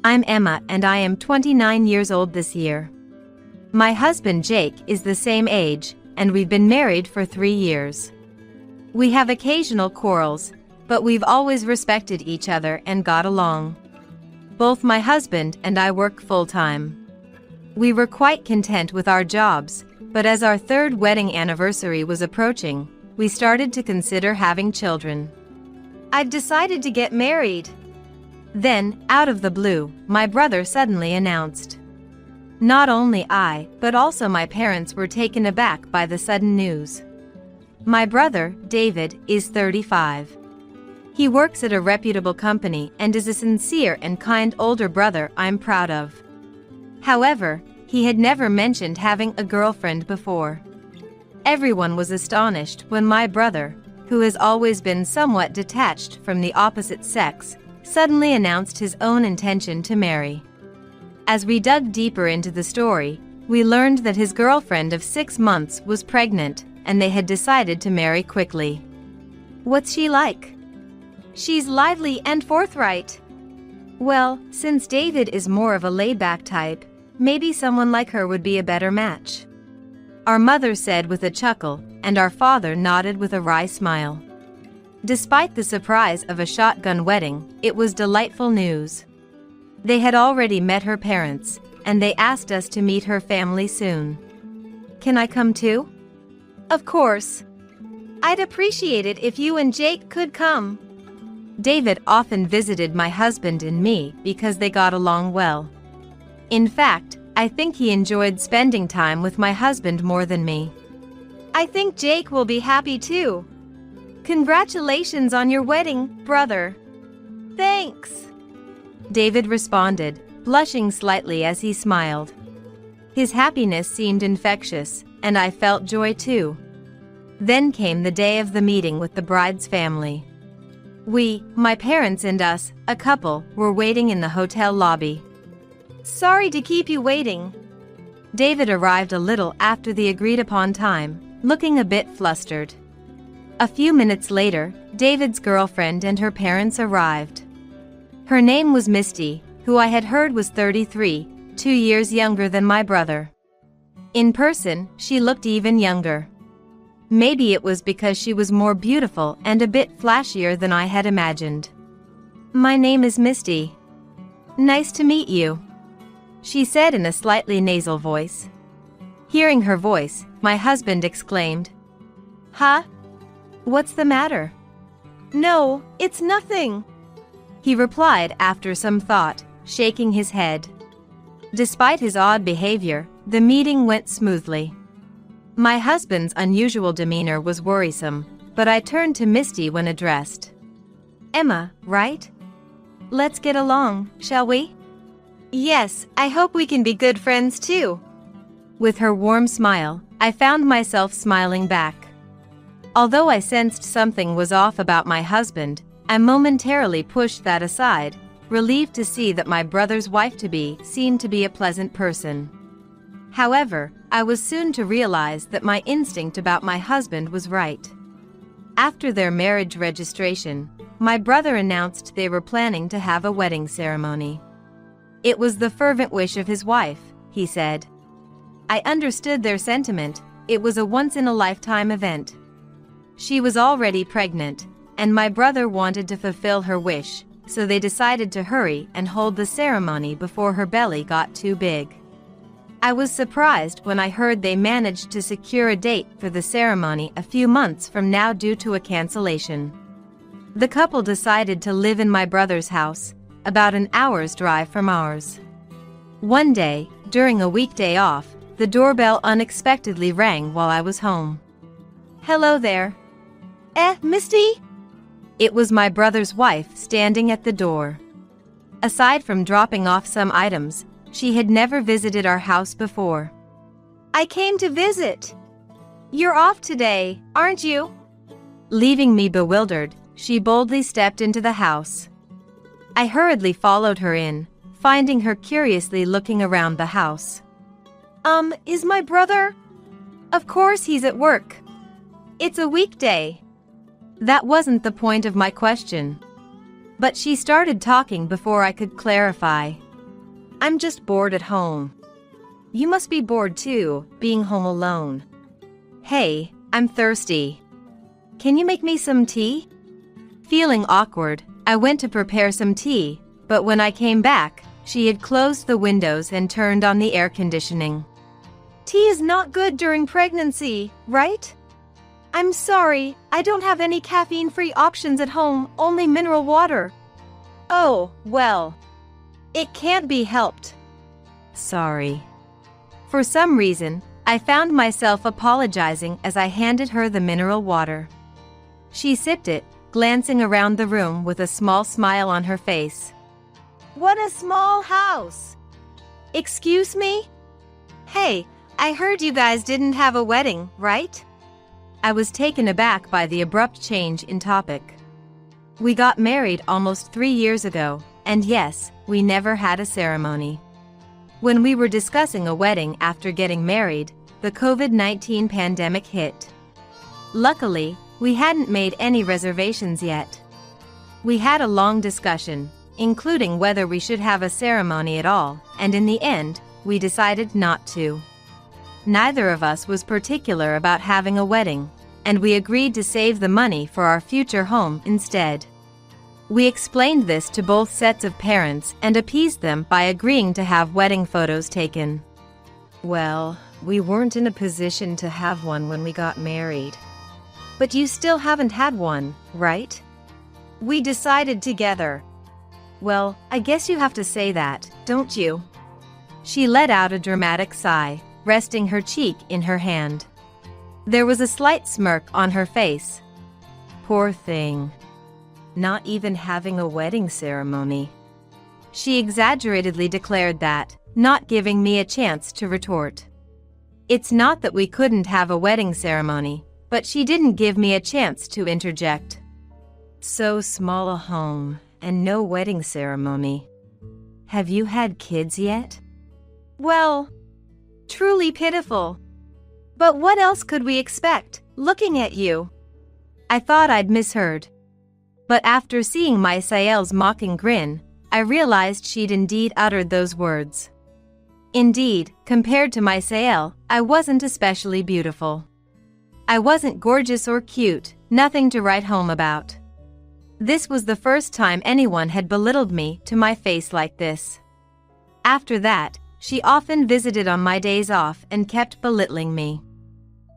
I'm Emma and I am 29 years old this year. My husband Jake is the same age, and we've been married for 3 years. We have occasional quarrels, but we've always respected each other and got along. Both my husband and I work full-time. We were quite content with our jobs, but as our third wedding anniversary was approaching, we started to consider having children. I've decided to get married. Then, out of the blue, my brother suddenly announced. Not only I, but also my parents were taken aback by the sudden news. My brother, David, is 35. He works at a reputable company and is a sincere and kind older brother I'm proud of. However, he had never mentioned having a girlfriend before. Everyone was astonished when my brother, who has always been somewhat detached from the opposite sex, suddenly announced his own intention to marry. As we dug deeper into the story, we learned that his girlfriend of 6 months was pregnant, and they had decided to marry quickly. What's she like? She's lively and forthright. Well, since David is more of a laid-back type, maybe someone like her would be a better match. Our mother said with a chuckle, and our father nodded with a wry smile. Despite the surprise of a shotgun wedding, it was delightful news. They had already met her parents, and they asked us to meet her family soon. Can I come too? Of course. I'd appreciate it if you and Jake could come. David often visited my husband and me because they got along well. In fact, I think he enjoyed spending time with my husband more than me. I think Jake will be happy too. Congratulations on your wedding, brother. Thanks. David responded, blushing slightly as he smiled. His happiness seemed infectious, and I felt joy too. Then came the day of the meeting with the bride's family. We, my parents and us, a couple, were waiting in the hotel lobby. Sorry to keep you waiting. David arrived a little after the agreed-upon time, looking a bit flustered. A few minutes later, David's girlfriend and her parents arrived. Her name was Misty, who I had heard was 33, 2 years younger than my brother. In person, she looked even younger. Maybe it was because she was more beautiful and a bit flashier than I had imagined. My name is Misty. Nice to meet you, she said in a slightly nasal voice. Hearing her voice, my husband exclaimed, Huh? What's the matter? No, it's nothing, he replied after some thought, shaking his head. Despite his odd behavior, the meeting went smoothly. My husband's unusual demeanor was worrisome, but I turned to Misty when addressed. Emma, right? Let's get along, shall we? Yes, I hope we can be good friends too. With her warm smile, I found myself smiling back. Although I sensed something was off about my husband, I momentarily pushed that aside, relieved to see that my brother's wife-to-be seemed to be a pleasant person. However, I was soon to realize that my instinct about my husband was right. After their marriage registration, my brother announced they were planning to have a wedding ceremony. It was the fervent wish of his wife, he said. I understood their sentiment. It was a once-in-a-lifetime event. She was already pregnant, and my brother wanted to fulfill her wish, so they decided to hurry and hold the ceremony before her belly got too big. I was surprised when I heard they managed to secure a date for the ceremony a few months from now due to a cancellation. The couple decided to live in my brother's house, about an hour's drive from ours. One day, during a weekday off, the doorbell unexpectedly rang while I was home. Hello there. Misty? It was my brother's wife standing at the door. Aside from dropping off some items, she had never visited our house before. I came to visit. You're off today, aren't you? Leaving me bewildered, she boldly stepped into the house. I hurriedly followed her in, finding her curiously looking around the house. Is my brother? Of course he's at work. It's a weekday. That wasn't the point of my question. But she started talking before I could clarify. I'm just bored at home. You must be bored too, being home alone. Hey, I'm thirsty. Can you make me some tea? Feeling awkward, I went to prepare some tea, but when I came back, she had closed the windows and turned on the air conditioning. Tea is not good during pregnancy, right? I'm sorry, I don't have any caffeine-free options at home, only mineral water. Oh, well. It can't be helped. Sorry. For some reason, I found myself apologizing as I handed her the mineral water. She sipped it, glancing around the room with a small smile on her face. What a small house! Excuse me? Hey, I heard you guys didn't have a wedding, right? I was taken aback by the abrupt change in topic. We got married almost 3 years ago, and yes, we never had a ceremony. When we were discussing a wedding after getting married, the COVID-19 pandemic hit. Luckily, we hadn't made any reservations yet. We had a long discussion, including whether we should have a ceremony at all, and in the end, we decided not to. Neither of us was particular about having a wedding, and we agreed to save the money for our future home instead. We explained this to both sets of parents and appeased them by agreeing to have wedding photos taken. Well, we weren't in a position to have one when we got married. But you still haven't had one, right? We decided together. Well, I guess you have to say that, don't you? She let out a dramatic sigh, resting her cheek in her hand. There was a slight smirk on her face. Poor thing. Not even having a wedding ceremony. She exaggeratedly declared that, not giving me a chance to retort. It's not that we couldn't have a wedding ceremony, but she didn't give me a chance to interject. So small a home, and no wedding ceremony. Have you had kids yet? Well, truly pitiful. But what else could we expect, looking at you? I thought I'd misheard. But after seeing my Sael's mocking grin, I realized she'd indeed uttered those words. Indeed, compared to my Sael, I wasn't especially beautiful. I wasn't gorgeous or cute, nothing to write home about. This was the first time anyone had belittled me to my face like this. After that, she often visited on my days off and kept belittling me.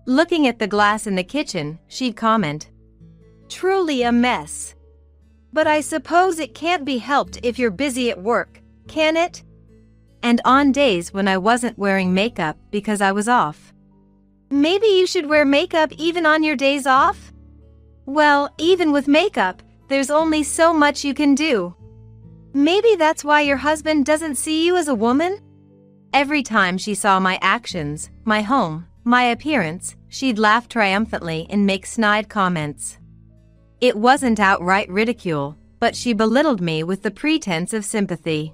Looking at the glass in the kitchen, she'd comment, "Truly a mess. But I suppose it can't be helped if you're busy at work, can it?" And on days when I wasn't wearing makeup because I was off. Maybe you should wear makeup even on your days off? Well, even with makeup, there's only so much you can do. Maybe that's why your husband doesn't see you as a woman? Every time she saw my actions, my home, my appearance, she'd laugh triumphantly and make snide comments. It wasn't outright ridicule, but she belittled me with the pretense of sympathy.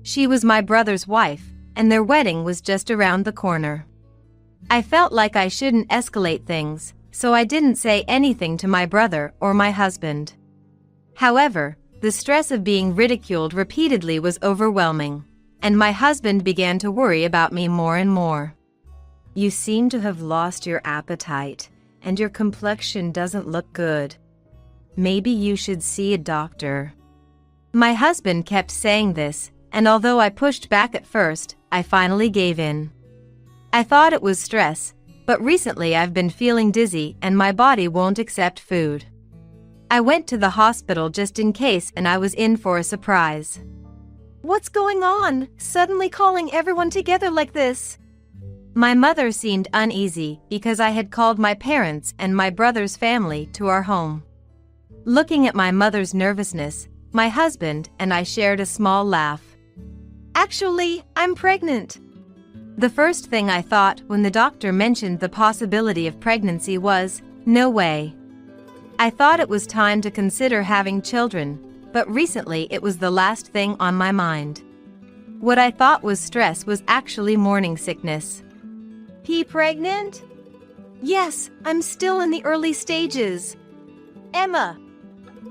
She was my brother's wife, and their wedding was just around the corner. I felt like I shouldn't escalate things, so I didn't say anything to my brother or my husband. However, the stress of being ridiculed repeatedly was overwhelming, and my husband began to worry about me more and more. You seem to have lost your appetite, and your complexion doesn't look good. Maybe you should see a doctor. My husband kept saying this, and although I pushed back at first, I finally gave in. I thought it was stress, but recently I've been feeling dizzy and my body won't accept food. I went to the hospital just in case and I was in for a surprise. What's going on? Suddenly calling everyone together like this? My mother seemed uneasy because I had called my parents and my brother's family to our home. Looking at my mother's nervousness, my husband and I shared a small laugh. Actually, I'm pregnant. The first thing I thought when the doctor mentioned the possibility of pregnancy was, no way. I thought it was time to consider having children, but recently it was the last thing on my mind. What I thought was stress was actually morning sickness. Pregnant? Yes, I'm still in the early stages. Emma.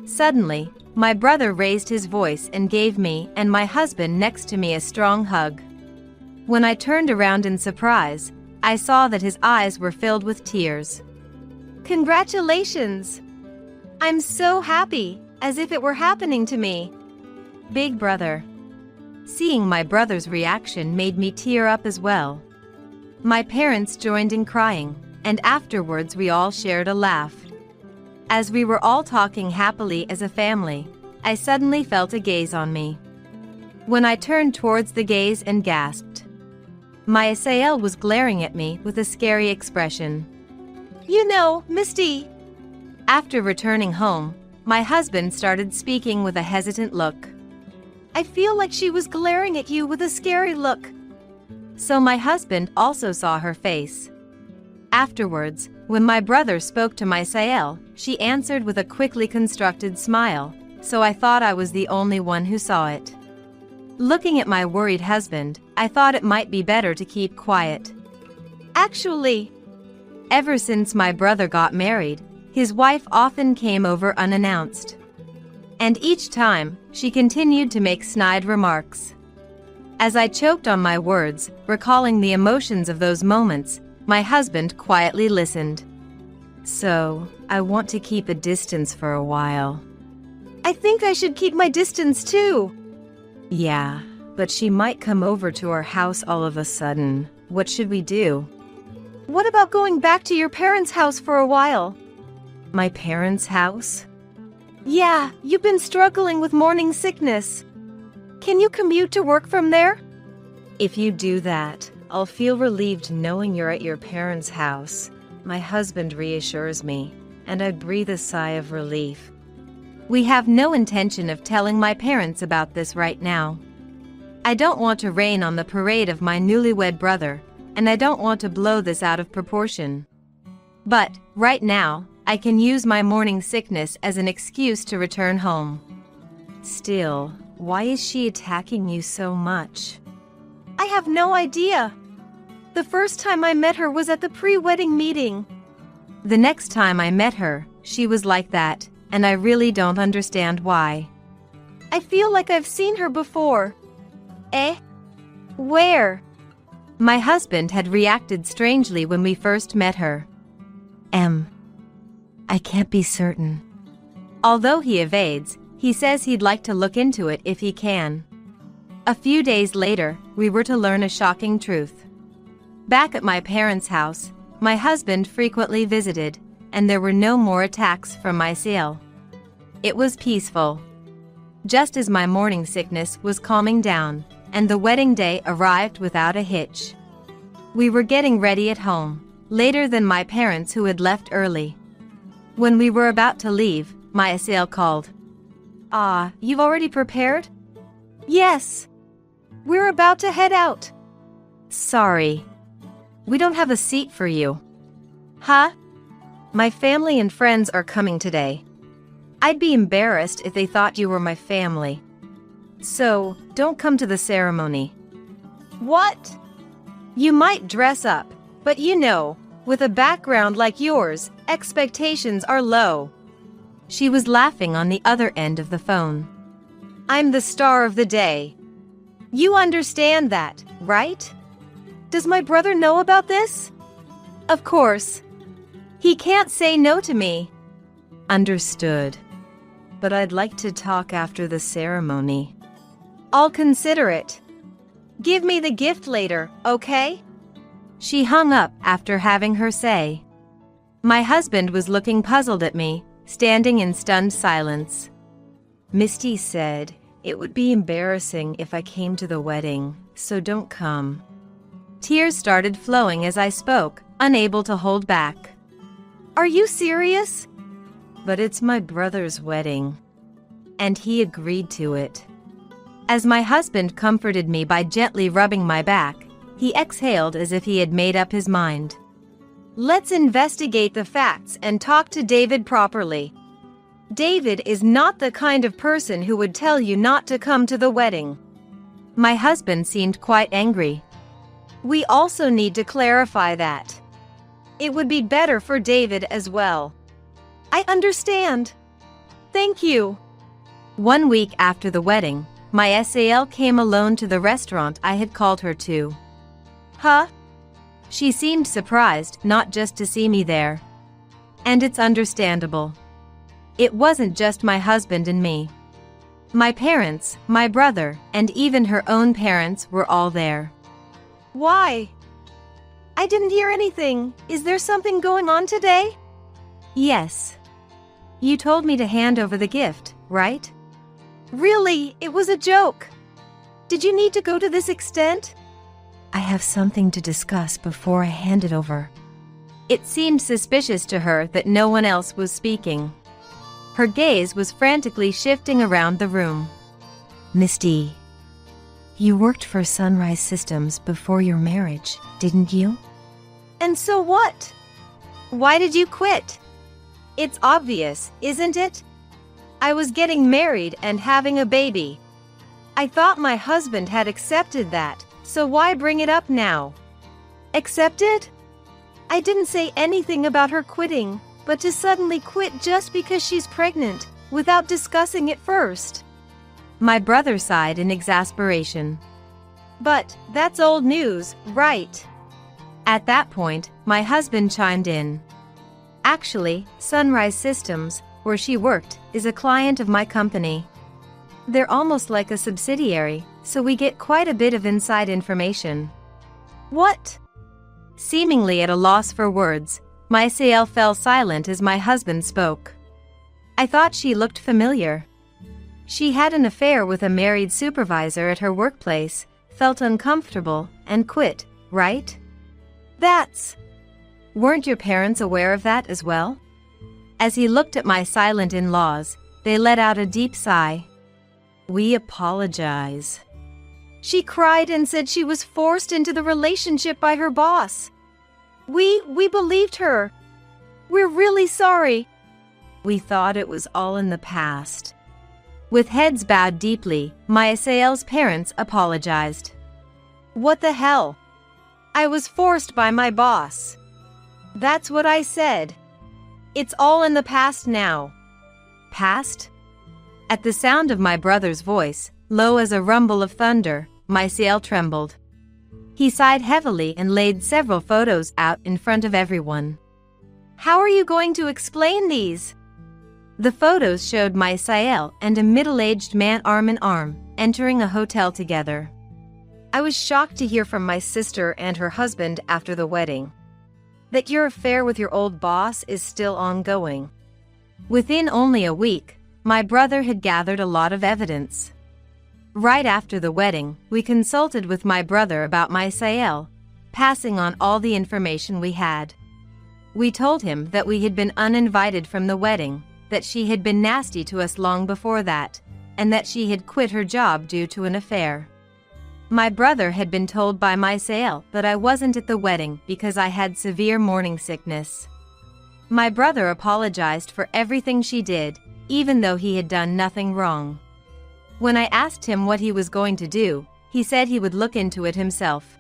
Suddenly, My brother raised his voice and gave me and my husband next to me a strong hug. When I turned around in surprise, I saw that his eyes were filled with tears. "Congratulations! I'm so happy, as if it were happening to me." Big brother. Seeing my brother's reaction made me tear up as well. My parents joined in crying, and afterwards we all shared a laugh. As we were all talking happily as a family, I suddenly felt a gaze on me. When I turned towards the gaze and gasped, my SAL was glaring at me with a scary expression. "You know, Misty." After returning home, my husband started speaking with a hesitant look. "I feel like she was glaring at you with a scary look." So my husband also saw her face. Afterwards, when my brother spoke to my SAL, she answered with a quickly constructed smile, so I thought I was the only one who saw it. Looking at my worried husband, I thought it might be better to keep quiet. Actually, ever since my brother got married, his wife often came over unannounced. And each time, she continued to make snide remarks. As I choked on my words, recalling the emotions of those moments, my husband quietly listened. "So, I want to keep a distance for a while." "I think I should keep my distance too." "Yeah, but she might come over to our house all of a sudden. What should we do?" "What about going back to your parents' house for a while?" "My parents' house?" "Yeah, you've been struggling with morning sickness. Can you commute to work from there?" "If you do that, I'll feel relieved knowing you're at your parents' house." My husband reassures me, and I breathe a sigh of relief. We have no intention of telling my parents about this right now. I don't want to rain on the parade of my newlywed brother, and I don't want to blow this out of proportion. But, right now, I can use my morning sickness as an excuse to return home. Still, why is she attacking you so much? I have no idea. The first time I met her was at the pre-wedding meeting. The next time I met her, she was like that, and I really don't understand why. I feel like I've seen her before. Eh? Where? My husband had reacted strangely when we first met her. I can't be certain. Although he evades, he says he'd like to look into it if he can. A few days later, we were to learn a shocking truth. Back at my parents' house, my husband frequently visited, and there were no more attacks from my SAL. It was peaceful. Just as my morning sickness was calming down, and the wedding day arrived without a hitch. We were getting ready at home, later than my parents who had left early. When we were about to leave, my SAL called. You've already prepared? Yes. We're about to head out. Sorry. We don't have a seat for you. Huh? My family and friends are coming today. I'd be embarrassed if they thought you were my family. So, don't come to the ceremony. What? You might dress up, but you know, with a background like yours, expectations are low. She was laughing on the other end of the phone. I'm the star of the day. You understand that, right? Does my brother know about this? Of course. He can't say no to me. Understood. But I'd like to talk after the ceremony. I'll consider it. Give me the gift later, okay? She hung up after having her say. My husband was looking puzzled at me, standing in stunned silence. Misty said, it would be embarrassing if I came to the wedding, so don't come. Tears started flowing as I spoke, unable to hold back. Are you serious? But it's my brother's wedding. And he agreed to it. As my husband comforted me by gently rubbing my back, he exhaled as if he had made up his mind. Let's investigate the facts and talk to David properly. David is not the kind of person who would tell you not to come to the wedding. My husband seemed quite angry. We also need to clarify that. It would be better for David as well. I understand. Thank you. 1 week after the wedding, my SAL came alone to the restaurant I had called her to. Huh? She seemed surprised not just to see me there. And it's understandable. It wasn't just my husband and me. My parents, my brother, and even her own parents were all there. Why? I didn't hear anything. Is there something going on today? Yes. You told me to hand over the gift, right? Really, it was a joke. Did you need to go to this extent? I have something to discuss before I hand it over. It seemed suspicious to her that no one else was speaking. Her gaze was frantically shifting around the room. Miss D, you worked for Sunrise Systems before your marriage, didn't you? And so what? Why did you quit? It's obvious, isn't it? I was getting married and having a baby. I thought my husband had accepted that, so why bring it up now? Accepted? I didn't say anything about her quitting, but to suddenly quit just because she's pregnant, without discussing it first. My brother sighed in exasperation. But that's old news, right? At that point, my husband chimed in. Actually, Sunrise Systems, where she worked, is a client of my company. They're almost like a subsidiary, so we get quite a bit of inside information. What? Seemingly at a loss for words, my SAL fell silent as my husband spoke. I thought she looked familiar. She had an affair with a married supervisor at her workplace, felt uncomfortable, and quit, right? Weren't your parents aware of that as well? As he looked at my silent in-laws, they let out a deep sigh. We apologize. She cried and said she was forced into the relationship by her boss. We believed her. We're really sorry. We thought it was all in the past. With heads bowed deeply, my SAL's parents apologized. What the hell? I was forced by my boss. That's what I said. It's all in the past now. Past? At the sound of my brother's voice, low as a rumble of thunder, my SAL trembled. He sighed heavily and laid several photos out in front of everyone. How are you going to explain these? The photos showed my SAL and a middle-aged man arm in arm, entering a hotel together. I was shocked to hear from my sister and her husband after the wedding that your affair with your old boss is still ongoing. Within only a week, my brother had gathered a lot of evidence. Right after the wedding, we consulted with my brother about my SAL, passing on all the information we had. We told him that we had been uninvited from the wedding, that she had been nasty to us long before that, and that she had quit her job due to an affair. My brother had been told by my SAL that I wasn't at the wedding because I had severe morning sickness. My brother apologized for everything she did, even though he had done nothing wrong. When I asked him what he was going to do, he said he would look into it himself.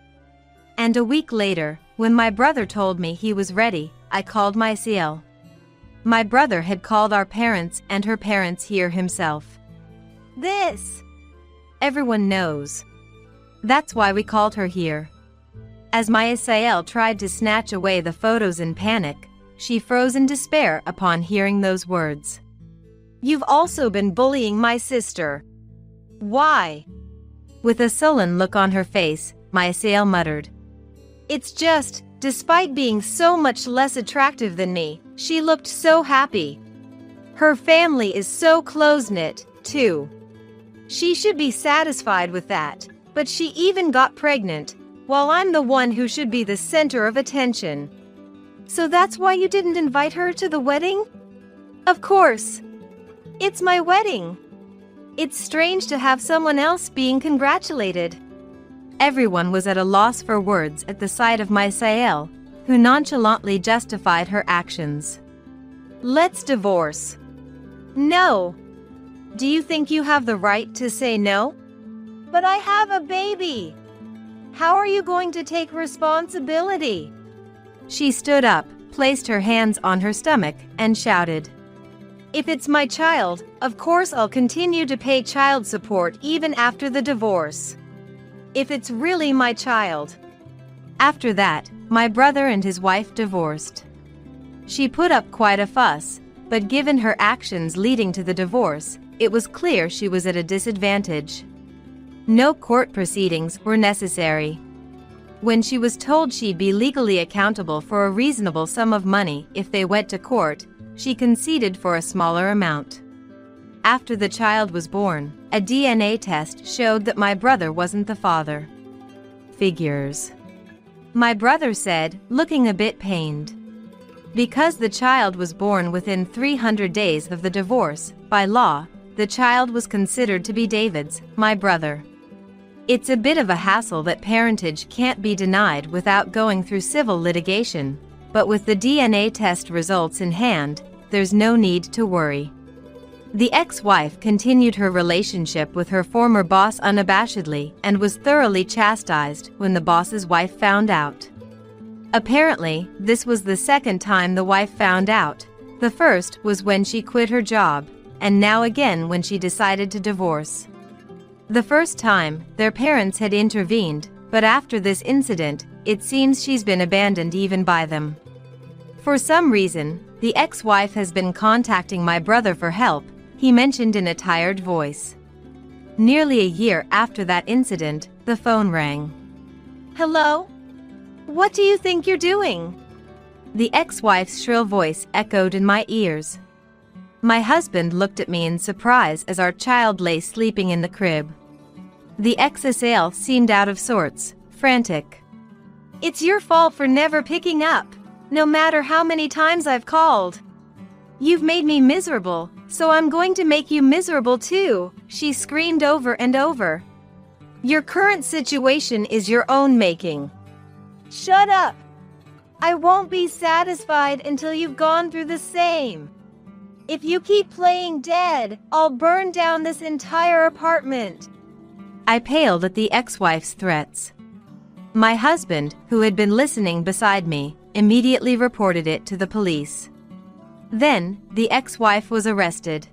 And a week later, when my brother told me he was ready, I called my SAL. My brother had called our parents and her parents here himself. Everyone knows. That's why we called her here. As my SAL tried to snatch away the photos in panic, she froze in despair upon hearing those words. You've also been bullying my sister. Why? With a sullen look on her face, my SAL muttered. It's just, despite being so much less attractive than me, she looked so happy. Her family is so close-knit, too. She should be satisfied with that, but she even got pregnant, while I'm the one who should be the center of attention. So that's why you didn't invite her to the wedding? Of course. It's my wedding. It's strange to have someone else being congratulated. Everyone was at a loss for words at the sight of my SAL, who nonchalantly justified her actions. Let's divorce. No. Do you think you have the right to say no? But I have a baby. How are you going to take responsibility? She stood up, placed her hands on her stomach, and shouted. If it's my child, of course I'll continue to pay child support even after the divorce. If it's really my child. After that, my brother and his wife divorced. She put up quite a fuss, but given her actions leading to the divorce, it was clear she was at a disadvantage. No court proceedings were necessary. When she was told she'd be legally accountable for a reasonable sum of money if they went to court, she conceded for a smaller amount. After the child was born, a DNA test showed that my brother wasn't the father. Figures. My brother said, looking a bit pained. Because the child was born within 300 days of the divorce, by law, the child was considered to be David's, my brother. It's a bit of a hassle that parentage can't be denied without going through civil litigation, but with the DNA test results in hand, there's no need to worry. The ex-wife continued her relationship with her former boss unabashedly and was thoroughly chastised when the boss's wife found out. Apparently, this was the second time the wife found out. The first was when she quit her job, and now again when she decided to divorce. The first time, their parents had intervened, but after this incident, it seems she's been abandoned even by them. For some reason, the ex-wife has been contacting my brother for help, he mentioned in a tired voice. Nearly a year after that incident, the phone rang. Hello? What do you think you're doing? The ex-wife's shrill voice echoed in my ears. My husband looked at me in surprise as our child lay sleeping in the crib. The ex-assailant seemed out of sorts, frantic. It's your fault for never picking up, no matter how many times I've called. You've made me miserable, so I'm going to make you miserable too, she screamed over and over. Your current situation is your own making. Shut up! I won't be satisfied until you've gone through the same. If you keep playing dead, I'll burn down this entire apartment. I paled at the ex-wife's threats. My husband, who had been listening beside me, immediately reported it to the police. Then, the ex-wife was arrested.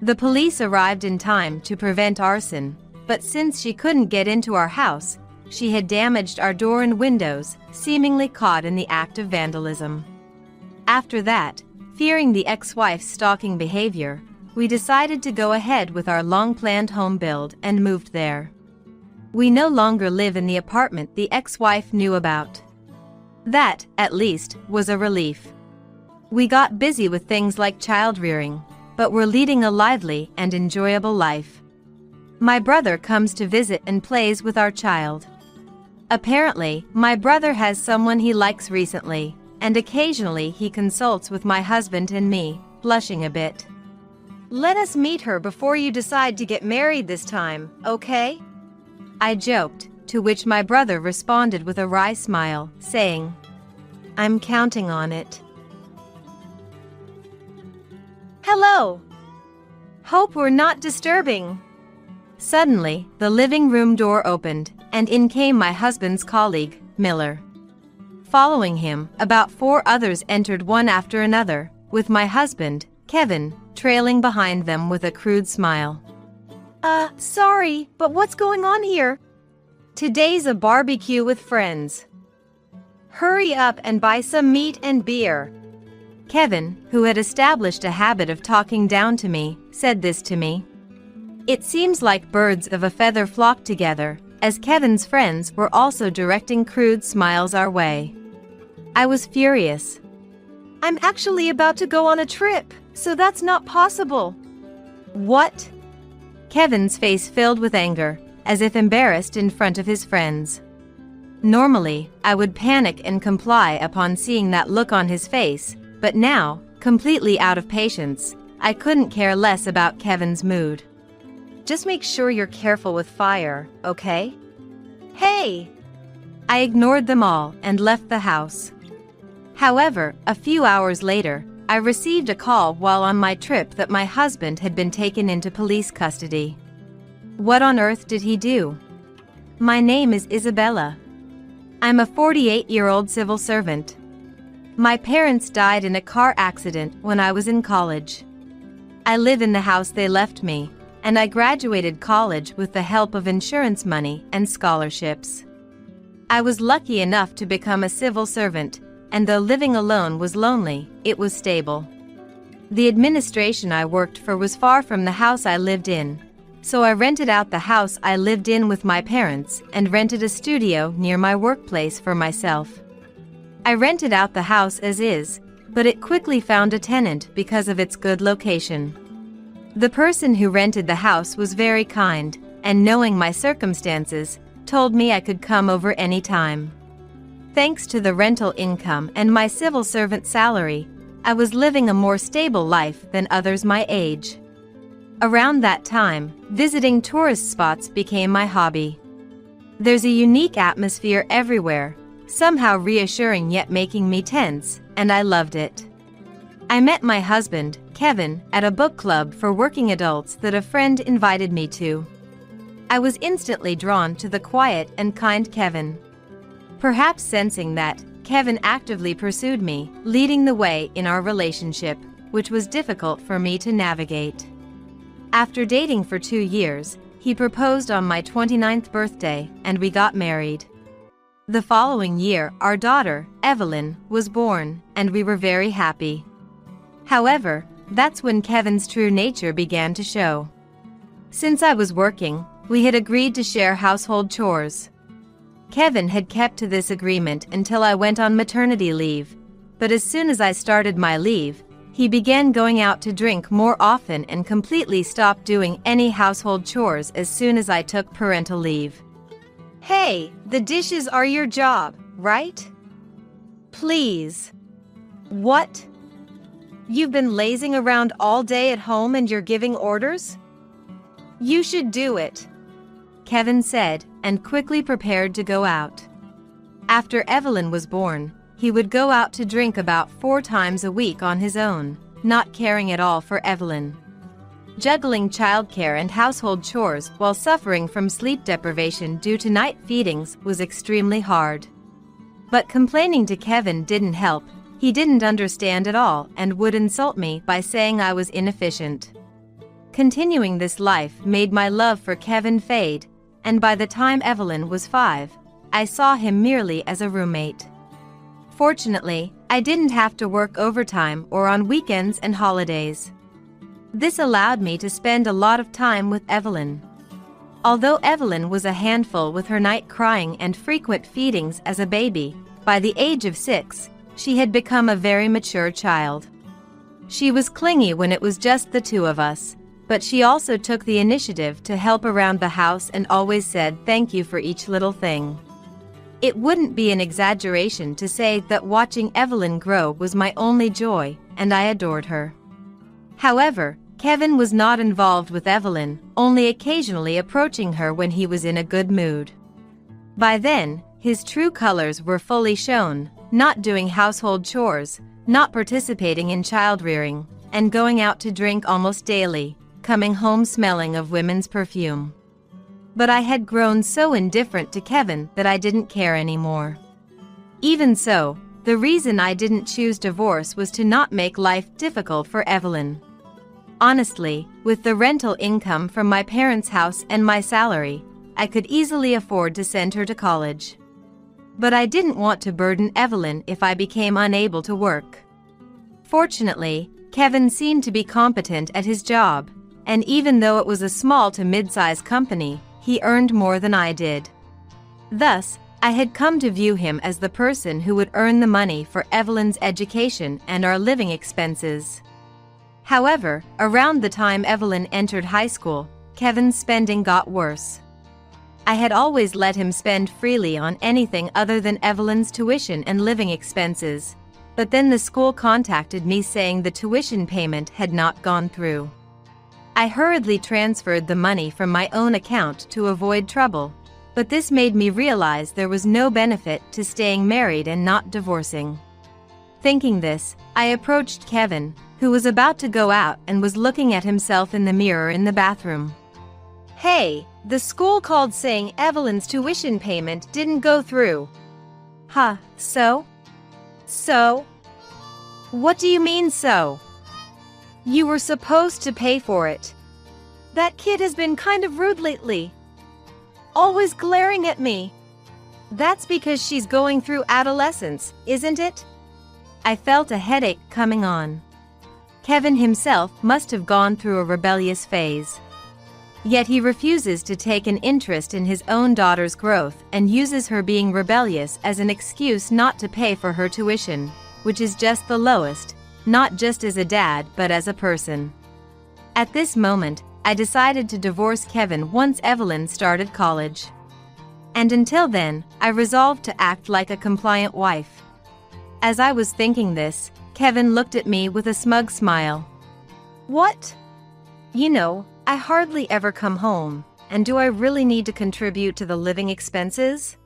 The police arrived in time to prevent arson, but since she couldn't get into our house, she had damaged our door and windows, seemingly caught in the act of vandalism. After that, fearing the ex-wife's stalking behavior, we decided to go ahead with our long-planned home build and moved there. We no longer live in the apartment the ex-wife knew about. That, at least, was a relief. We got busy with things like child-rearing, but we're leading a lively and enjoyable life. My brother comes to visit and plays with our child. Apparently, my brother has someone he likes recently, and occasionally he consults with my husband and me, blushing a bit. Let us meet her before you decide to get married this time, okay? I joked, to which my brother responded with a wry smile, saying, I'm counting on it. Hello! Hope we're not disturbing. Suddenly, the living room door opened, and in came my husband's colleague, Miller. Following him, about 4 others entered one after another, with my husband, Kevin, trailing behind them with a crude smile. Sorry, but what's going on here? Today's a barbecue with friends. Hurry up and buy some meat and beer. Kevin, who had established a habit of talking down to me, said this to me. It seems like birds of a feather flocked together, as Kevin's friends were also directing crude smiles our way. I was furious. I'm actually about to go on a trip, so that's not possible. What? Kevin's face filled with anger, as if embarrassed in front of his friends. Normally, I would panic and comply upon seeing that look on his face, but now, completely out of patience, I couldn't care less about Kevin's mood. Just make sure you're careful with fire, okay? Hey! I ignored them all and left the house. However, a few hours later, I received a call while on my trip that my husband had been taken into police custody. What on earth did he do? My name is Isabella. I'm a 48-year-old civil servant. My parents died in a car accident when I was in college. I live in the house they left me, and I graduated college with the help of insurance money and scholarships. I was lucky enough to become a civil servant, and though living alone was lonely, it was stable. The administration I worked for was far from the house I lived in, so I rented out the house I lived in with my parents and rented a studio near my workplace for myself. I rented out the house as is, but it quickly found a tenant because of its good location. The person who rented the house was very kind, and knowing my circumstances, told me I could come over any time. Thanks to the rental income and my civil servant salary, I was living a more stable life than others my age. Around that time, visiting tourist spots became my hobby. There's a unique atmosphere everywhere, somehow reassuring yet making me tense, and I loved it. I met my husband, Kevin, at a book club for working adults that a friend invited me to. I was instantly drawn to the quiet and kind Kevin. Perhaps sensing that, Kevin actively pursued me, leading the way in our relationship, which was difficult for me to navigate. After dating for 2 years, he proposed on my 29th birthday, and we got married. The following year, our daughter, Evelyn, was born, and we were very happy. However, that's when Kevin's true nature began to show. Since I was working, we had agreed to share household chores. Kevin had kept to this agreement until I went on maternity leave, but as soon as I started my leave, he began going out to drink more often and completely stopped doing any household chores as soon as I took parental leave. Hey, the dishes are your job, right? Please. What? You've been lazing around all day at home and you're giving orders? You should do it, Kevin said, and quickly prepared to go out. After Evelyn was born, he would go out to drink about 4 times a week on his own, not caring at all for Evelyn. Juggling childcare and household chores while suffering from sleep deprivation due to night feedings was extremely hard. But complaining to Kevin didn't help. He didn't understand at all and would insult me by saying I was inefficient. Continuing this life made my love for Kevin fade, and by the time Evelyn was 5, I saw him merely as a roommate. Fortunately, I didn't have to work overtime or on weekends and holidays. This allowed me to spend a lot of time with Evelyn. Although Evelyn was a handful with her night crying and frequent feedings as a baby, by the age of 6, she had become a very mature child. She was clingy when it was just the 2 of us, but she also took the initiative to help around the house and always said thank you for each little thing. It wouldn't be an exaggeration to say that watching Evelyn grow was my only joy, and I adored her. However, Kevin was not involved with Evelyn, only occasionally approaching her when he was in a good mood. By then, his true colors were fully shown, not doing household chores, not participating in child-rearing, and going out to drink almost daily, coming home smelling of women's perfume. But I had grown so indifferent to Kevin that I didn't care anymore. Even so, the reason I didn't choose divorce was to not make life difficult for Evelyn. Honestly, with the rental income from my parents' house and my salary, I could easily afford to send her to college. But I didn't want to burden Evelyn if I became unable to work. Fortunately, Kevin seemed to be competent at his job, and even though it was a small to mid-size company, he earned more than I did. Thus, I had come to view him as the person who would earn the money for Evelyn's education and our living expenses. However, around the time Evelyn entered high school, Kevin's spending got worse. I had always let him spend freely on anything other than Evelyn's tuition and living expenses, but then the school contacted me saying the tuition payment had not gone through. I hurriedly transferred the money from my own account to avoid trouble, but this made me realize there was no benefit to staying married and not divorcing. Thinking this, I approached Kevin, who was about to go out and was looking at himself in the mirror in the bathroom. Hey, the school called saying Evelyn's tuition payment didn't go through. Huh, so? So? What do you mean so? You were supposed to pay for it. That kid has been kind of rude lately. Always glaring at me. That's because she's going through adolescence, isn't it? I felt a headache coming on. Kevin himself must have gone through a rebellious phase. Yet he refuses to take an interest in his own daughter's growth and uses her being rebellious as an excuse not to pay for her tuition, which is just the lowest, not just as a dad but as a person. At this moment, I decided to divorce Kevin once Evelyn started college. And until then, I resolved to act like a compliant wife. As I was thinking this, Kevin looked at me with a smug smile. What? You know, I hardly ever come home, and do I really need to contribute to the living expenses?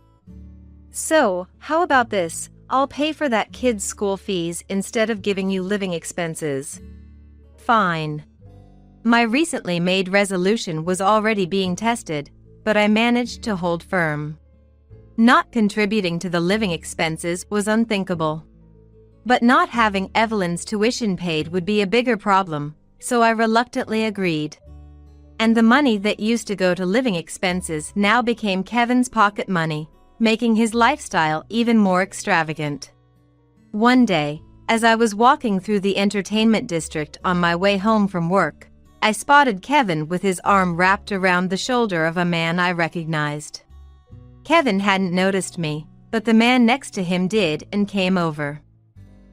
So, how about this? I'll pay for that kid's school fees instead of giving you living expenses. Fine. My recently made resolution was already being tested, but I managed to hold firm. Not contributing to the living expenses was unthinkable. But not having Evelyn's tuition paid would be a bigger problem, so I reluctantly agreed. And the money that used to go to living expenses now became Kevin's pocket money, making his lifestyle even more extravagant. One day, as I was walking through the entertainment district on my way home from work, I spotted Kevin with his arm wrapped around the shoulder of a man I recognized. Kevin hadn't noticed me, but the man next to him did and came over.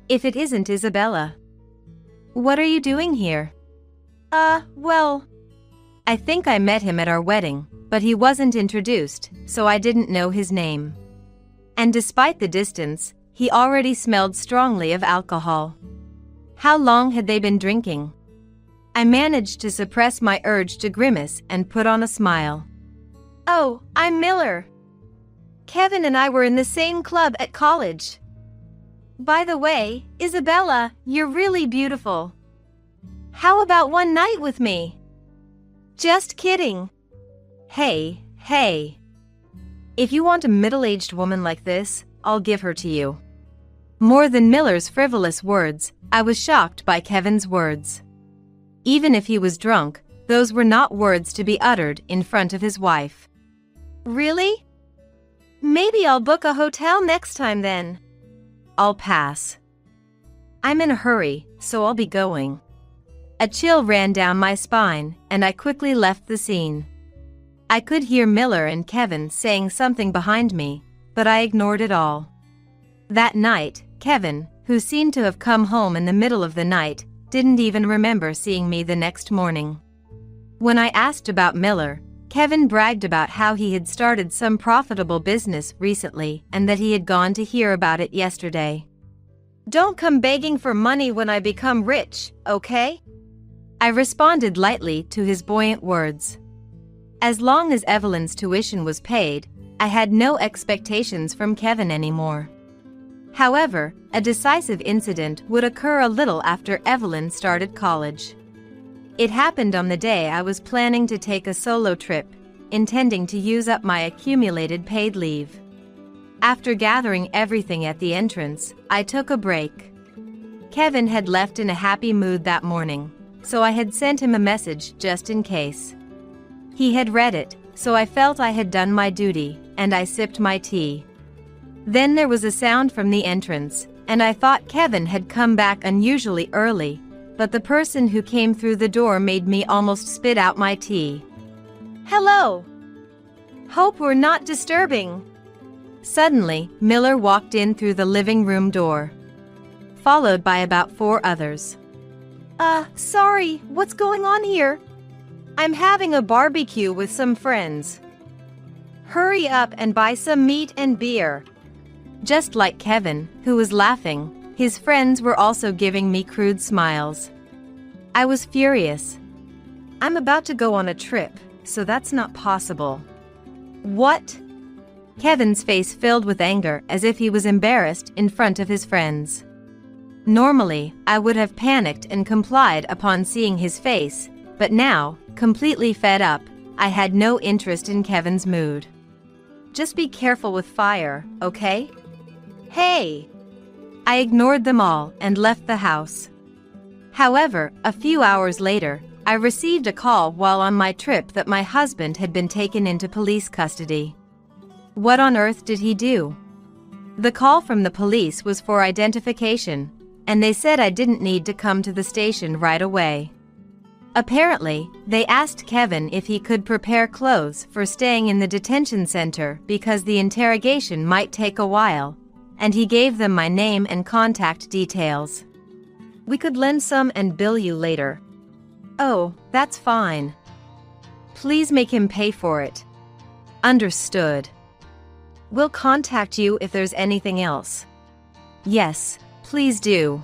If it isn't Isabella. What are you doing here? Well, I think I met him at our wedding, but he wasn't introduced, so I didn't know his name. And despite the distance, he already smelled strongly of alcohol. How long had they been drinking? I managed to suppress my urge to grimace and put on a smile. Oh, I'm Miller. Kevin and I were in the same club at college. By the way, Isabella, you're really beautiful. How about one night with me? Just kidding. Hey. If you want a middle-aged woman like this, I'll give her to you. More than Miller's frivolous words, I was shocked by Kevin's words. Even if he was drunk, those were not words to be uttered in front of his wife. Really? Maybe I'll book a hotel next time then. I'll pass. I'm in a hurry, so I'll be going. A chill ran down my spine, and I quickly left the scene. I could hear Miller and Kevin saying something behind me, but I ignored it all. That night, Kevin, who seemed to have come home in the middle of the night, didn't even remember seeing me the next morning. When I asked about Miller, Kevin bragged about how he had started some profitable business recently and that he had gone to hear about it yesterday. Don't come begging for money when I become rich, okay? I responded lightly to his buoyant words. As long as Evelyn's tuition was paid, I had no expectations from Kevin anymore. However, a decisive incident would occur a little after Evelyn started college. It happened on the day I was planning to take a solo trip, intending to use up my accumulated paid leave. After gathering everything at the entrance, I took a break. Kevin had left in a happy mood that morning, so I had sent him a message just in case. He had read it, so I felt I had done my duty, and I sipped my tea. Then there was a sound from the entrance, and I thought Kevin had come back unusually early, but the person who came through the door made me almost spit out my tea. Hello. Hope we're not disturbing. Suddenly, Miller walked in through the living room door, followed by about 4 others. Sorry, what's going on here? I'm having a barbecue with some friends. Hurry up and buy some meat and beer. Just like Kevin, who was laughing, his friends were also giving me crude smiles. I was furious. I'm about to go on a trip, so that's not possible. What? Kevin's face filled with anger as if he was embarrassed in front of his friends. Normally, I would have panicked and complied upon seeing his face, but now, completely fed up, I had no interest in Kevin's mood. Just be careful with fire, okay? Hey! I ignored them all and left the house. However, a few hours later, I received a call while on my trip that my husband had been taken into police custody. What on earth did he do? The call from the police was for identification, and they said I didn't need to come to the station right away. Apparently, they asked Kevin if he could prepare clothes for staying in the detention center because the interrogation might take a while, and he gave them my name and contact details. We could lend some and bill you later. Oh, that's fine. Please make him pay for it. Understood. We'll contact you if there's anything else. Yes, please do.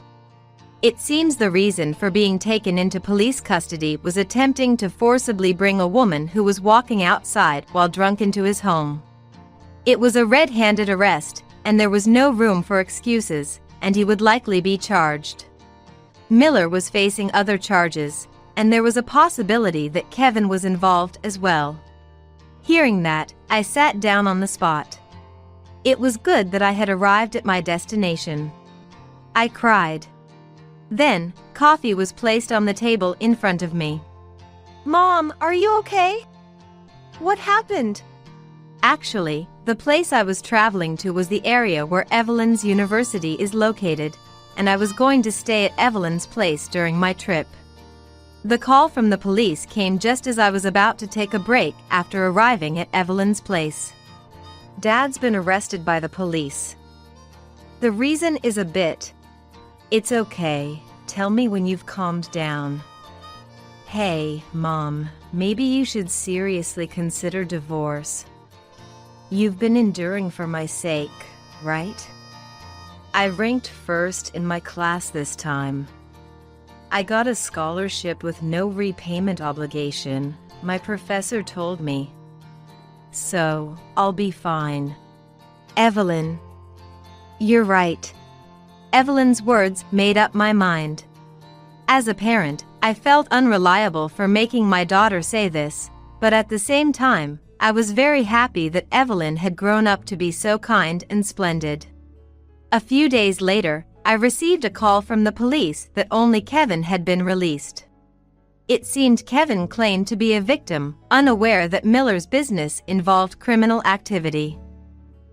It seems the reason for being taken into police custody was attempting to forcibly bring a woman who was walking outside while drunk into his home. It was a red-handed arrest, and there was no room for excuses, and he would likely be charged. Miller was facing other charges, and there was a possibility that Kevin was involved as well. Hearing that, I sat down on the spot. It was good that I had arrived at my destination. I cried. Then, coffee was placed on the table in front of me. Mom, are you okay? What happened? Actually, the place I was traveling to was the area where Evelyn's university is located, and I was going to stay at Evelyn's place during my trip. The call from the police came just as I was about to take a break after arriving at Evelyn's place. Dad's been arrested by the police. The reason is a bit. It's okay. Tell me when you've calmed down. Hey, Mom, maybe you should seriously consider divorce. You've been enduring for my sake, right? I ranked first in my class this time. I got a scholarship with no repayment obligation, my professor told me. So, I'll be fine. Evelyn. You're right. Evelyn's words made up my mind. As a parent, I felt unreliable for making my daughter say this, but at the same time, I was very happy that Evelyn had grown up to be so kind and splendid. A few days later, I received a call from the police that only Kevin had been released. It seemed Kevin claimed to be a victim, unaware that Miller's business involved criminal activity.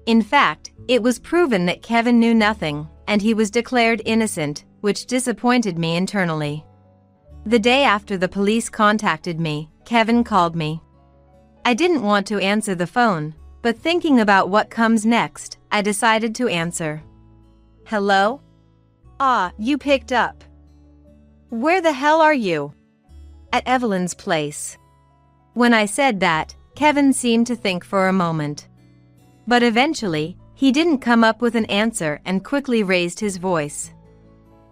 In fact, it was proven that Kevin knew nothing, and he was declared innocent, which disappointed me internally. The day after the police contacted me, Kevin called me. I didn't want to answer the phone, but thinking about what comes next, I decided to answer. Hello? Ah, you picked up. Where the hell are you? At Evelyn's place. When I said that, Kevin seemed to think for a moment. But eventually, he didn't come up with an answer and quickly raised his voice.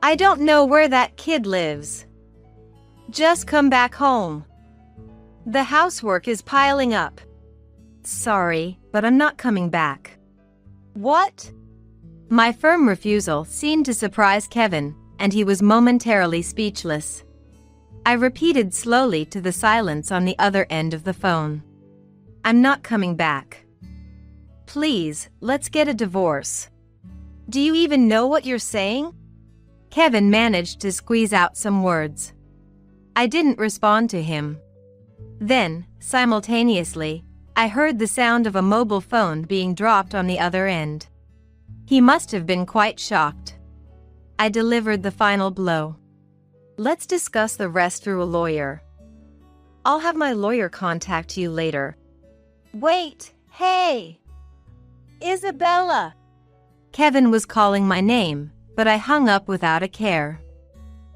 I don't know where that kid lives. Just come back home. The housework is piling up. Sorry, but I'm not coming back. What? My firm refusal seemed to surprise Kevin, and he was momentarily speechless. I repeated slowly to the silence on the other end of the phone. I'm not coming back. Please, let's get a divorce. Do you even know what you're saying? Kevin managed to squeeze out some words. I didn't respond to him. Then, simultaneously, I heard the sound of a mobile phone being dropped on the other end. He must have been quite shocked. I delivered the final blow. Let's discuss the rest through a lawyer. I'll have my lawyer contact you later. Wait, hey! Isabella! Kevin was calling my name, but I hung up without a care.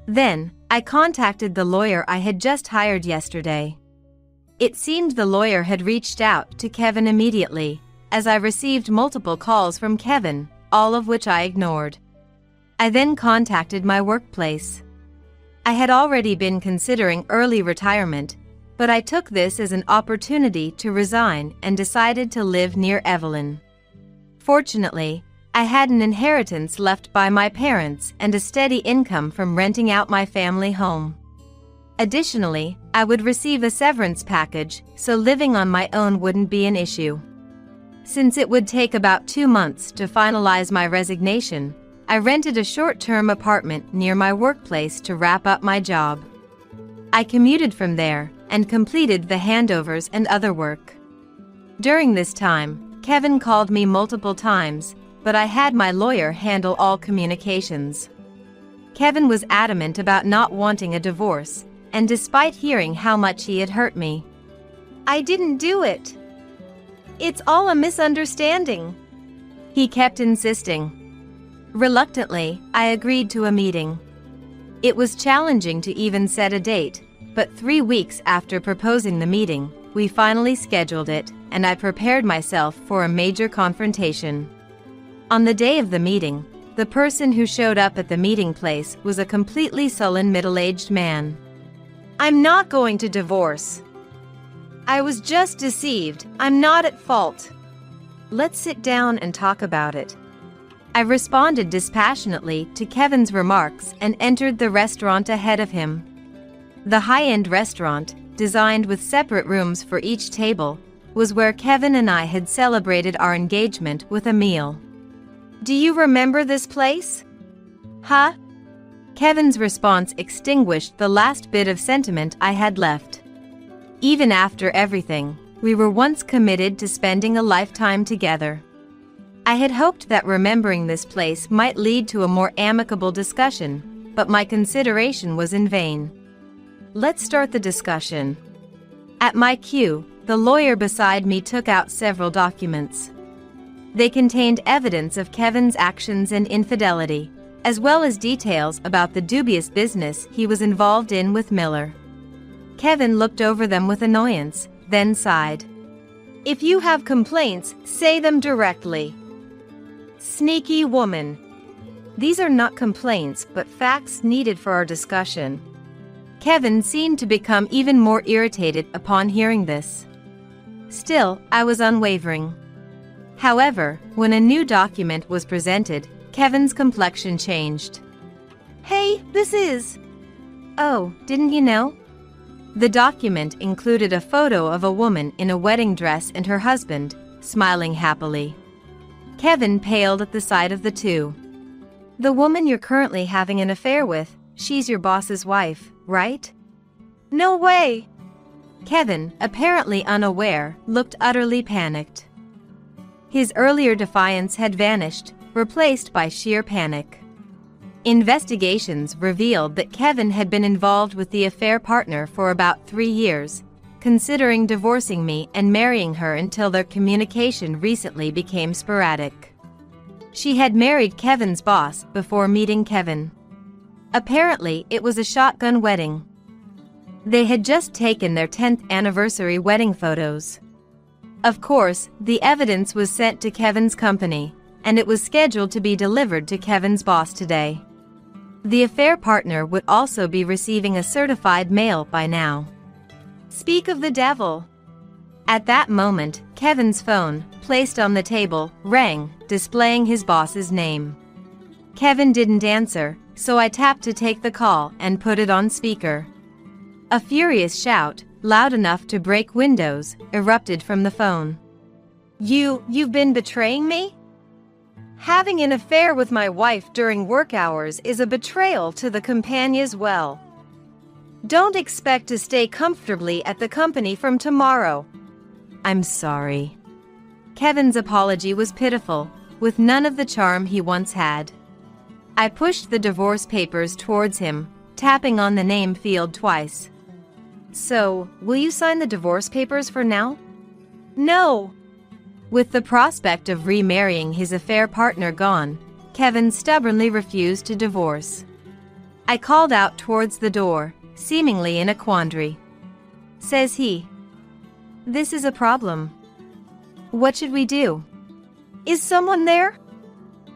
Then, I contacted the lawyer I had just hired yesterday. It seemed the lawyer had reached out to Kevin immediately, as I received multiple calls from Kevin, all of which I ignored. I then contacted my workplace. I had already been considering early retirement, but I took this as an opportunity to resign and decided to live near Evelyn. Fortunately, I had an inheritance left by my parents and a steady income from renting out my family home. Additionally, I would receive a severance package, so living on my own wouldn't be an issue. Since it would take about 2 months to finalize my resignation, I rented a short-term apartment near my workplace to wrap up my job. I commuted from there and completed the handovers and other work. During this time, Kevin called me multiple times, but I had my lawyer handle all communications. Kevin was adamant about not wanting a divorce, and despite hearing how much he had hurt me, I didn't do it. It's all a misunderstanding. He kept insisting. Reluctantly, I agreed to a meeting. It was challenging to even set a date, but 3 weeks after proposing the meeting, we finally scheduled it, and I prepared myself for a major confrontation. On the day of the meeting, the person who showed up at the meeting place was a completely sullen middle-aged man. I'm not going to divorce. I was just deceived. I'm not at fault. Let's sit down and talk about it. I responded dispassionately to Kevin's remarks and entered the restaurant ahead of him. The high-end restaurant, designed with separate rooms for each table, was where Kevin and I had celebrated our engagement with a meal. Do you remember this place? Huh? Kevin's response extinguished the last bit of sentiment I had left. Even after everything, we were once committed to spending a lifetime together. I had hoped that remembering this place might lead to a more amicable discussion, but my consideration was in vain. Let's start the discussion. At my cue, the lawyer beside me took out several documents. They contained evidence of Kevin's actions and infidelity, as well as details about the dubious business he was involved in with Miller. Kevin looked over them with annoyance, then sighed. If you have complaints, say them directly. Sneaky woman. These are not complaints but facts needed for our discussion. Kevin seemed to become even more irritated upon hearing this. Still, I was unwavering. However, when a new document was presented, Kevin's complexion changed. Hey, this is... Oh, didn't you know? The document included a photo of a woman in a wedding dress and her husband, smiling happily. Kevin paled at the sight of the two. The woman you're currently having an affair with, she's your boss's wife, right? No way! Kevin, apparently unaware, looked utterly panicked. His earlier defiance had vanished, replaced by sheer panic. Investigations revealed that Kevin had been involved with the affair partner for about 3 years, considering divorcing me and marrying her until their communication recently became sporadic. She had married Kevin's boss before meeting Kevin. Apparently, it was a shotgun wedding. They had just taken their 10th anniversary wedding photos. Of course, the evidence was sent to Kevin's company, and it was scheduled to be delivered to Kevin's boss today. The affair partner would also be receiving a certified mail by now. Speak of the devil. At that moment, Kevin's phone, placed on the table, rang, displaying his boss's name. Kevin didn't answer, so I tapped to take the call and put it on speaker. A furious shout, loud enough to break windows, erupted from the phone. You've been betraying me? Having an affair with my wife during work hours is a betrayal to the company as well. Don't expect to stay comfortably at the company from tomorrow. I'm sorry. Kevin's apology was pitiful, with none of the charm he once had. I pushed the divorce papers towards him, tapping on the name field twice. So, will you sign the divorce papers for now? No. With the prospect of remarrying his affair partner gone, Kevin stubbornly refused to divorce. I called out towards the door, seemingly in a quandary. Says he. This is a problem. What should we do? Is someone there?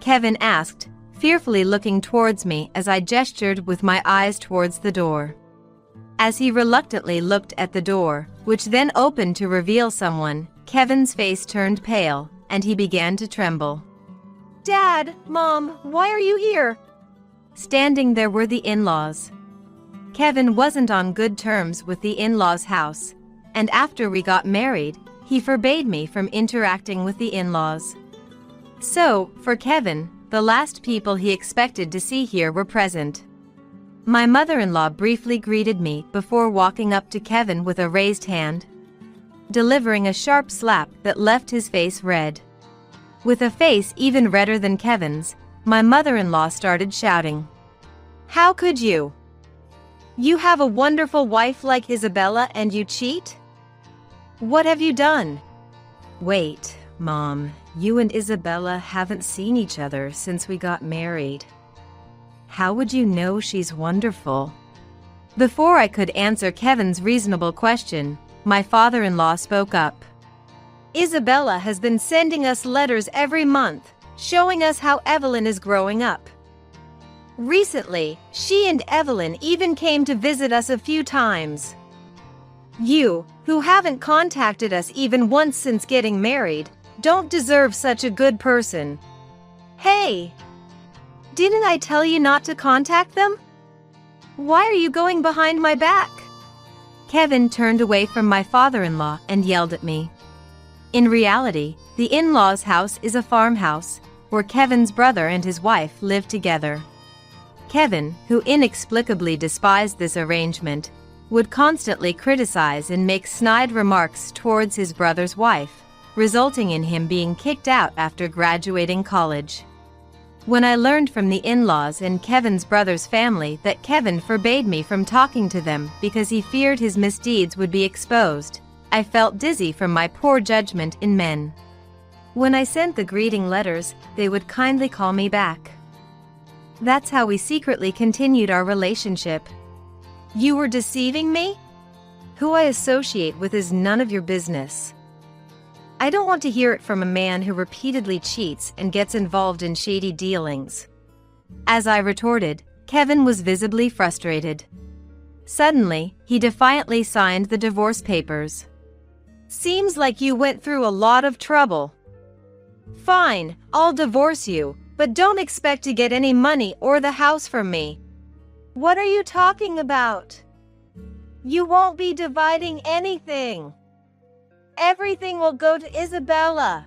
Kevin asked, fearfully looking towards me as I gestured with my eyes towards the door. As he reluctantly looked at the door, which then opened to reveal someone, Kevin's face turned pale, and he began to tremble. Dad, Mom, why are you here? Standing there were the in-laws. Kevin wasn't on good terms with the in-laws' house, and after we got married, he forbade me from interacting with the in-laws. So, for Kevin, the last people he expected to see here were present. My mother-in-law briefly greeted me before walking up to Kevin with a raised hand, delivering a sharp slap that left his face red. With a face even redder than Kevin's, my mother-in-law started shouting, "How could you? You have a wonderful wife like Isabella and you cheat? What have you done?" "Wait, Mom, you and Isabella haven't seen each other since we got married. How would you know she's wonderful?" Before I could answer Kevin's reasonable question, my father-in-law spoke up. "Isabella has been sending us letters every month, showing us how Evelyn is growing up. Recently, she and Evelyn even came to visit us a few times. You, who haven't contacted us even once since getting married, don't deserve such a good person. Hey! Didn't I tell you not to contact them? Why are you going behind my back?" Kevin turned away from my father-in-law and yelled at me. In reality, the in-laws' house is a farmhouse, where Kevin's brother and his wife live together. Kevin, who inexplicably despised this arrangement, would constantly criticize and make snide remarks towards his brother's wife, resulting in him being kicked out after graduating college. When I learned from the in-laws and Kevin's brother's family that Kevin forbade me from talking to them because he feared his misdeeds would be exposed, I felt dizzy from my poor judgment in men. When I sent the greeting letters, they would kindly call me back. That's how we secretly continued our relationship. You were deceiving me? Who I associate with is none of your business. I don't want to hear it from a man who repeatedly cheats and gets involved in shady dealings." As I retorted, Kevin was visibly frustrated. Suddenly, he defiantly signed the divorce papers. "Seems like you went through a lot of trouble. Fine, I'll divorce you, but don't expect to get any money or the house from me." "What are you talking about? You won't be dividing anything. Everything will go to Isabella."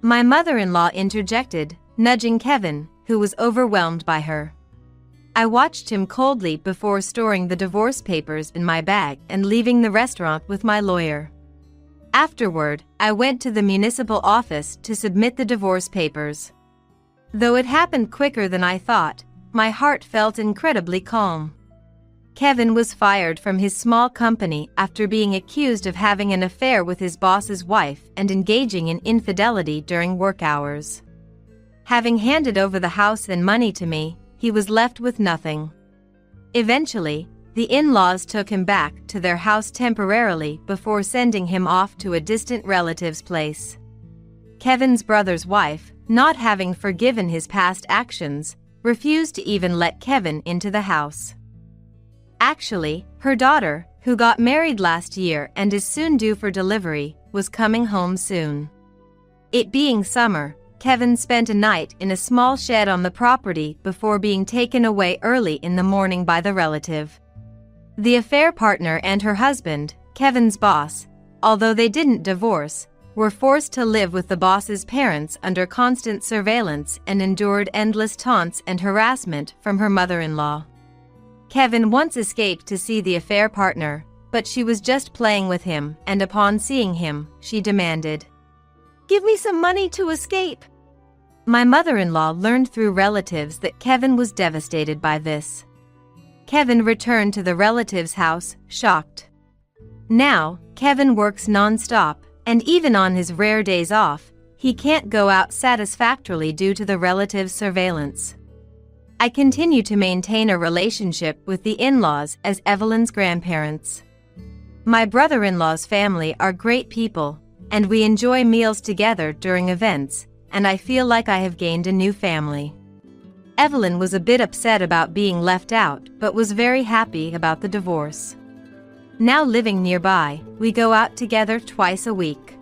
My mother-in-law interjected, nudging Kevin, who was overwhelmed by her. I watched him coldly before storing the divorce papers in my bag and leaving the restaurant with my lawyer. Afterward, I went to the municipal office to submit the divorce papers. Though it happened quicker than I thought, my heart felt incredibly calm. Kevin was fired from his small company after being accused of having an affair with his boss's wife and engaging in infidelity during work hours. Having handed over the house and money to me, he was left with nothing. Eventually, the in-laws took him back to their house temporarily before sending him off to a distant relative's place. Kevin's brother's wife, not having forgiven his past actions, refused to even let Kevin into the house. Actually, her daughter, who got married last year and is soon due for delivery, was coming home soon. It being summer, Kevin spent a night in a small shed on the property before being taken away early in the morning by the relative. The affair partner and her husband, Kevin's boss, although they didn't divorce, were forced to live with the boss's parents under constant surveillance and endured endless taunts and harassment from her mother-in-law. Kevin once escaped to see the affair partner, but she was just playing with him, and upon seeing him, she demanded, "Give me some money to escape." My mother-in-law learned through relatives that Kevin was devastated by this. Kevin returned to the relative's house, shocked. Now, Kevin works non-stop, and even on his rare days off, he can't go out satisfactorily due to the relative's surveillance. I continue to maintain a relationship with the in-laws as Evelyn's grandparents. My brother-in-law's family are great people, and we enjoy meals together during events, and I feel like I have gained a new family. Evelyn was a bit upset about being left out, but was very happy about the divorce. Now living nearby, we go out together twice a week.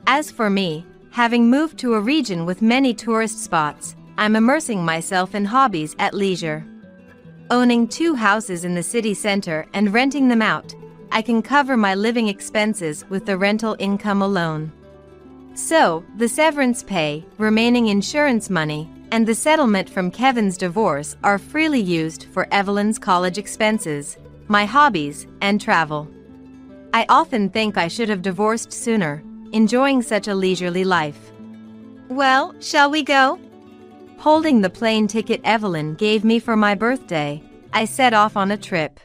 As for me, having moved to a region with many tourist spots, I'm immersing myself in hobbies at leisure. Owning 2 houses in the city center and renting them out, I can cover my living expenses with the rental income alone. So, the severance pay, remaining insurance money, and the settlement from Kevin's divorce are freely used for Evelyn's college expenses, my hobbies, and travel. I often think I should have divorced sooner, enjoying such a leisurely life. Well, shall we go? Holding the plane ticket Evelyn gave me for my birthday, I set off on a trip.